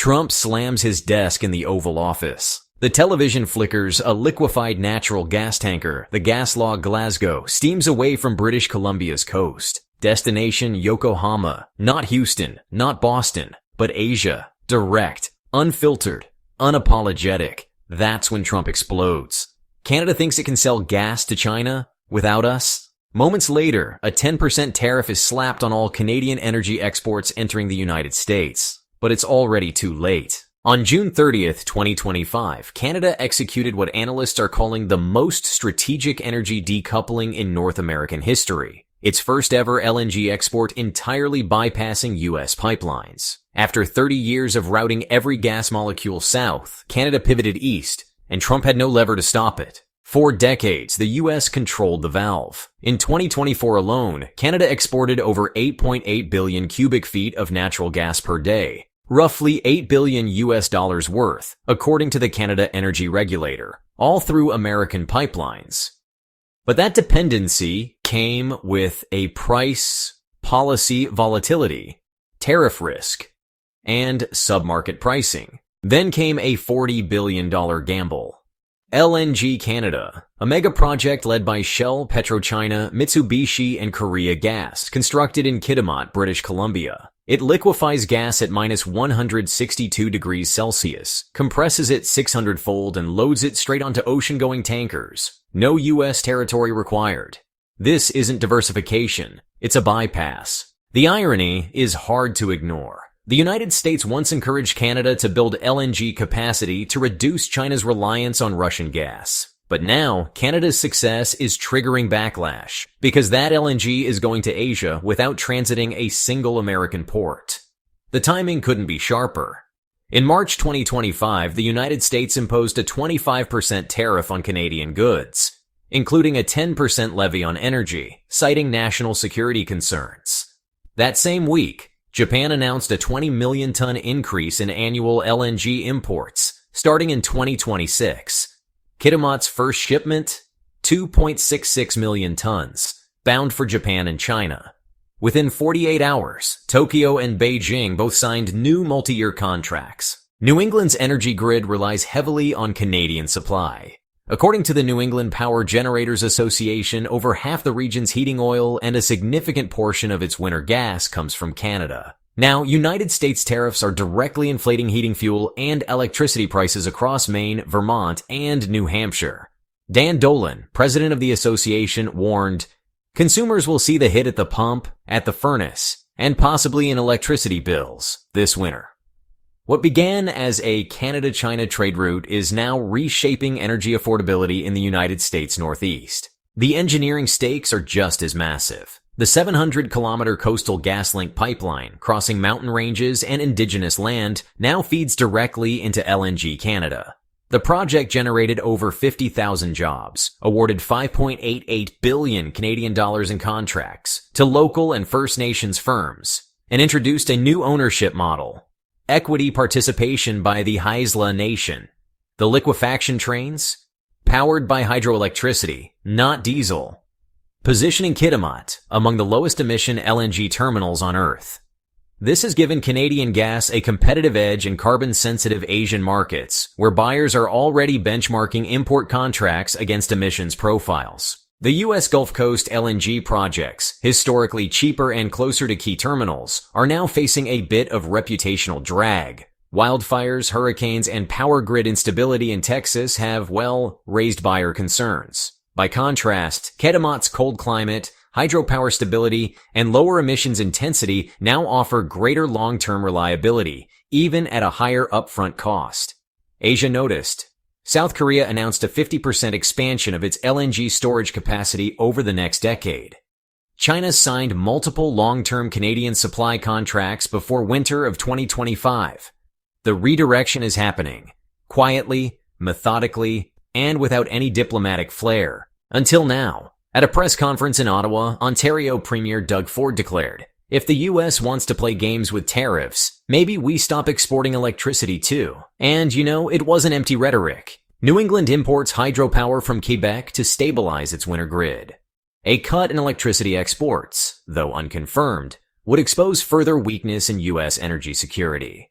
Trump slams his desk in the Oval Office. The television flickers. A liquefied natural gas tanker, the Gaslog Glasgow, steams away from British Columbia's coast. Destination Yokohama. Not Houston, not Boston, but Asia. Direct, unfiltered, unapologetic. That's when Trump explodes. Canada thinks it can sell gas to China without us? Moments later, a 10% tariff is slapped on all Canadian energy exports entering the United States. But it's already too late. On June 30th, 2025, Canada executed what analysts are calling the most strategic energy decoupling in North American history. Its first ever LNG export entirely bypassing U.S. pipelines. After 30 years of routing every gas molecule south, Canada pivoted east, and Trump had no lever to stop it. For decades, the U.S. controlled the valve. In 2024 alone, Canada exported over 8.8 billion cubic feet of natural gas per day. Roughly $8 billion worth, according to the Canada Energy Regulator, all through American pipelines. But that dependency came with a price, policy volatility, tariff risk, and submarket pricing. Then came a $40 billion gamble. LNG Canada, a mega project led by Shell, PetroChina, Mitsubishi, and Korea Gas, constructed in Kitimat, British Columbia. It liquefies gas at minus 162 degrees Celsius, compresses it 600-fold, and loads it straight onto ocean-going tankers. No U.S. territory required. This isn't diversification, it's a bypass. The irony is hard to ignore. The United States once encouraged Canada to build LNG capacity to reduce China's reliance on Russian gas. But now, Canada's success is triggering backlash, because that LNG is going to Asia without transiting a single American port. The timing couldn't be sharper. In March 2025, the United States imposed a 25% tariff on Canadian goods, including a 10% levy on energy, citing national security concerns. That same week, Japan announced a 20 million ton increase in annual LNG imports, starting in 2026. Kitimat's first shipment, 2.66 million tons, bound for Japan and China. Within 48 hours, Tokyo and Beijing both signed new multi-year contracts. New England's energy grid relies heavily on Canadian supply. According to the New England Power Generators Association, over half the region's heating oil and a significant portion of its winter gas comes from Canada. Now, United States tariffs are directly inflating heating fuel and electricity prices across Maine, Vermont, and New Hampshire. Dan Dolan, president of the association, warned, "Consumers will see the hit at the pump, at the furnace, and possibly in electricity bills this winter." What began as a Canada-China trade route is now reshaping energy affordability in the United States Northeast. The engineering stakes are just as massive. The 700-kilometer coastal GasLink pipeline, crossing mountain ranges and indigenous land, now feeds directly into LNG Canada. The project generated over 50,000 jobs, awarded 5.88 billion Canadian dollars in contracts to local and First Nations firms, and introduced a new ownership model. Equity participation by the Haisla Nation. The liquefaction trains, powered by hydroelectricity, not diesel. Positioning Kitimat among the lowest emission LNG terminals on Earth. This has given Canadian gas a competitive edge in carbon-sensitive Asian markets, where buyers are already benchmarking import contracts against emissions profiles. The U.S. Gulf Coast LNG projects, historically cheaper and closer to key terminals, are now facing a bit of reputational drag. Wildfires, hurricanes, and power grid instability in Texas have, raised buyer concerns. By contrast, Kitimat's cold climate, hydropower stability, and lower emissions intensity now offer greater long-term reliability, even at a higher upfront cost. Asia noticed. South Korea announced a 50% expansion of its LNG storage capacity over the next decade. China signed multiple long-term Canadian supply contracts before winter of 2025. The redirection is happening, quietly, methodically, and without any diplomatic flair. Until now. At a press conference in Ottawa, Ontario Premier Doug Ford declared, "If the U.S. wants to play games with tariffs, maybe we stop exporting electricity too." And, it wasn't empty rhetoric. New England imports hydropower from Quebec to stabilize its winter grid. A cut in electricity exports, though unconfirmed, would expose further weakness in U.S. energy security.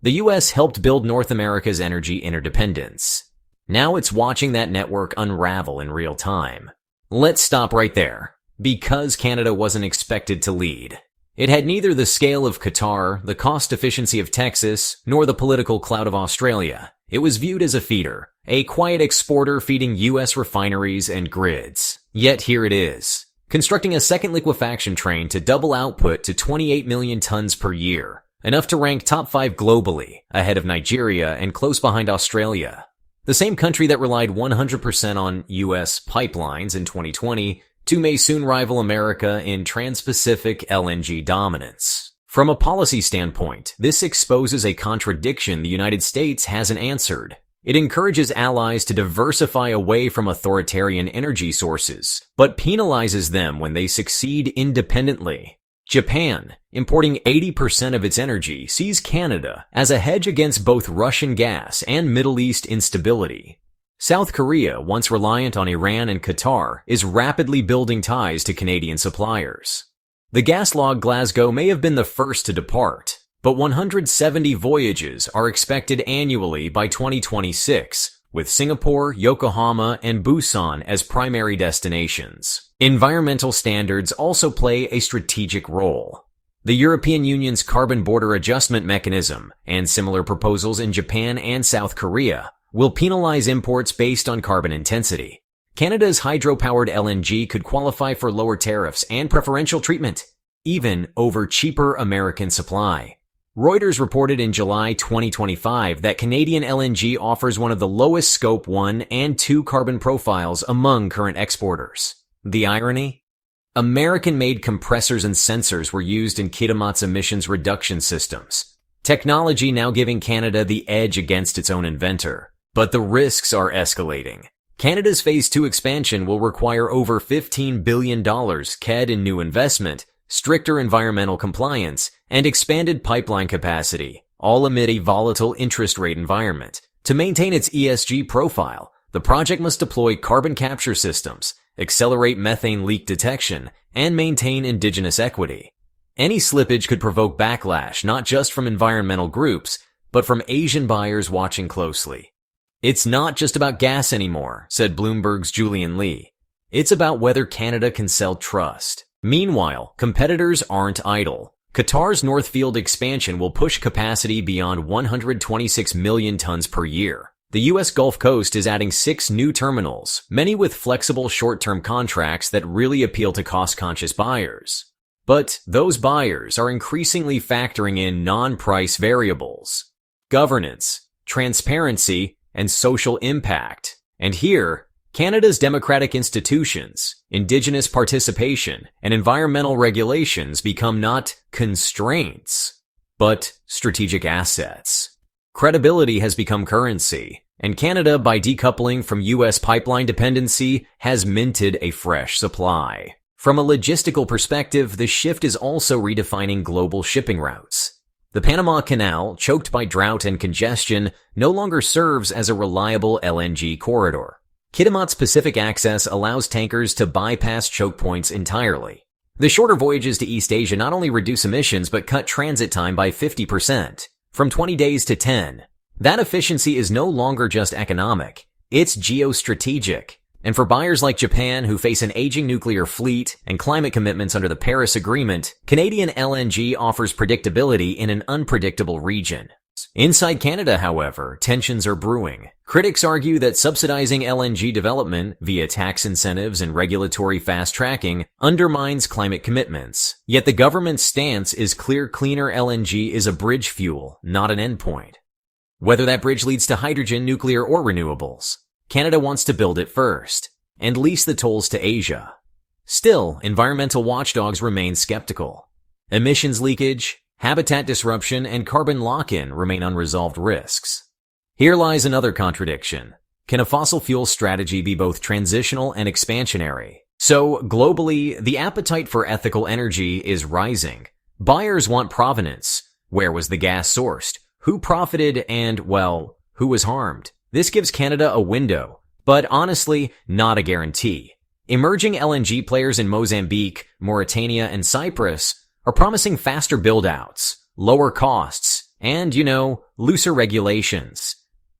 The US helped build North America's energy interdependence. Now it's watching that network unravel in real time. Let's stop right there. Because Canada wasn't expected to lead. It had neither the scale of Qatar, the cost efficiency of Texas, nor the political clout of Australia. It was viewed as a feeder, a quiet exporter feeding US refineries and grids. Yet here it is, constructing a second liquefaction train to double output to 28 million tons per year, enough to rank top 5 globally, ahead of Nigeria and close behind Australia. The same country that relied 100% on US pipelines in 2020 to may soon rival America in trans-Pacific LNG dominance. From a policy standpoint, this exposes a contradiction the United States hasn't answered. It encourages allies to diversify away from authoritarian energy sources, but penalizes them when they succeed independently. Japan, importing 80% of its energy, sees Canada as a hedge against both Russian gas and Middle East instability. South Korea, once reliant on Iran and Qatar, is rapidly building ties to Canadian suppliers. The gas-logged Glasgow may have been the first to depart, but 170 voyages are expected annually by 2026, with Singapore, Yokohama, and Busan as primary destinations. Environmental standards also play a strategic role. The European Union's carbon border adjustment mechanism, and similar proposals in Japan and South Korea, will penalize imports based on carbon intensity. Canada's hydro-powered LNG could qualify for lower tariffs and preferential treatment, even over cheaper American supply. Reuters reported in July 2025 that Canadian LNG offers one of the lowest Scope 1 and 2 carbon profiles among current exporters. The irony? American-made compressors and sensors were used in Kitimat's emissions reduction systems, technology now giving Canada the edge against its own inventor. But the risks are escalating. Canada's Phase 2 expansion will require over $15 billion CAD in new investment, stricter environmental compliance, and expanded pipeline capacity, all amid a volatile interest rate environment. To maintain its ESG profile, the project must deploy carbon capture systems, accelerate methane leak detection, and maintain indigenous equity. Any slippage could provoke backlash not just from environmental groups, but from Asian buyers watching closely. It's not just about gas anymore, said Bloomberg's Julian Lee. It's about whether Canada can sell trust. Meanwhile, competitors aren't idle. Qatar's North Field expansion will push capacity beyond 126 million tons per year. The U.S. Gulf Coast is adding 6 new terminals, many with flexible short-term contracts that really appeal to cost-conscious buyers. But those buyers are increasingly factoring in non-price variables: governance, transparency, and social impact. And here, Canada's democratic institutions, indigenous participation, and environmental regulations become not constraints, but strategic assets. Credibility has become currency, and Canada, by decoupling from U.S. pipeline dependency, has minted a fresh supply. From a logistical perspective, the shift is also redefining global shipping routes. The Panama Canal, choked by drought and congestion, no longer serves as a reliable LNG corridor. Kitimat's Pacific access allows tankers to bypass choke points entirely. The shorter voyages to East Asia not only reduce emissions but cut transit time by 50%, from 20 days to 10. That efficiency is no longer just economic, it's geostrategic. And for buyers like Japan, who face an aging nuclear fleet and climate commitments under the Paris Agreement, Canadian LNG offers predictability in an unpredictable region. Inside Canada, however, tensions are brewing. Critics argue that subsidizing LNG development via tax incentives and regulatory fast-tracking undermines climate commitments. Yet the government's stance is clear: cleaner LNG is a bridge fuel, not an endpoint. Whether that bridge leads to hydrogen, nuclear, or renewables, Canada wants to build it first, and lease the tolls to Asia. Still, environmental watchdogs remain skeptical. Emissions leakage, habitat disruption, and carbon lock-in remain unresolved risks. Here lies another contradiction. Can a fossil fuel strategy be both transitional and expansionary? So, globally, the appetite for ethical energy is rising. Buyers want provenance. Where was the gas sourced? Who profited and, well, who was harmed? This gives Canada a window, but honestly, not a guarantee. Emerging LNG players in Mozambique, Mauritania, and Cyprus are promising faster build-outs, lower costs, And, looser regulations.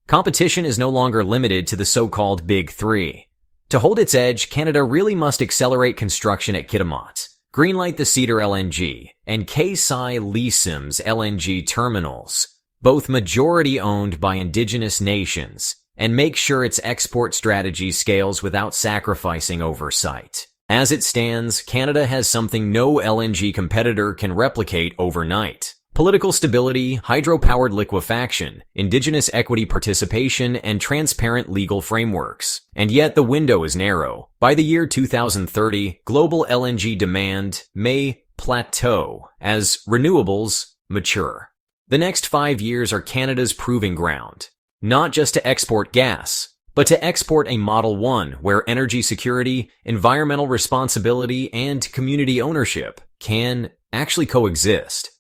Competition is no longer limited to the so-called Big Three. To hold its edge, Canada really must accelerate construction at Kitimat, greenlight the Cedar LNG, and Kaysai Lisim's LNG terminals, both majority-owned by indigenous nations, and make sure its export strategy scales without sacrificing oversight. As it stands, Canada has something no LNG competitor can replicate overnight. Political stability, hydropowered liquefaction, indigenous equity participation, and transparent legal frameworks. And yet the window is narrow. By the year 2030, global LNG demand may plateau as renewables mature. The next 5 years are Canada's proving ground, not just to export gas, but to export a Model 1 where energy security, environmental responsibility, and community ownership can actually coexist.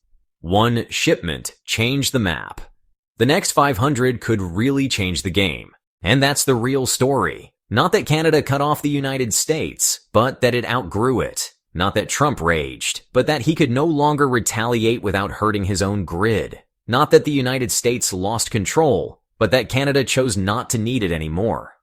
One shipment changed the map. The next 500 could really change the game. And that's the real story. Not that Canada cut off the United States, but that it outgrew it. Not that Trump raged, but that he could no longer retaliate without hurting his own grid. Not that the United States lost control, but that Canada chose not to need it anymore.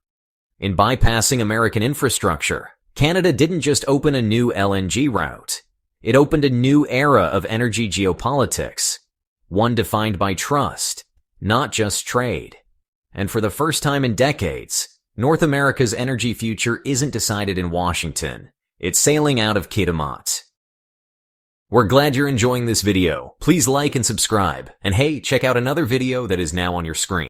In bypassing American infrastructure, Canada didn't just open a new LNG route. It opened a new era of energy geopolitics, one defined by trust, not just trade. And for the first time in decades, North America's energy future isn't decided in Washington. It's sailing out of Kitimat. We're glad you're enjoying this video. Please like and subscribe. And hey, check out another video that is now on your screen.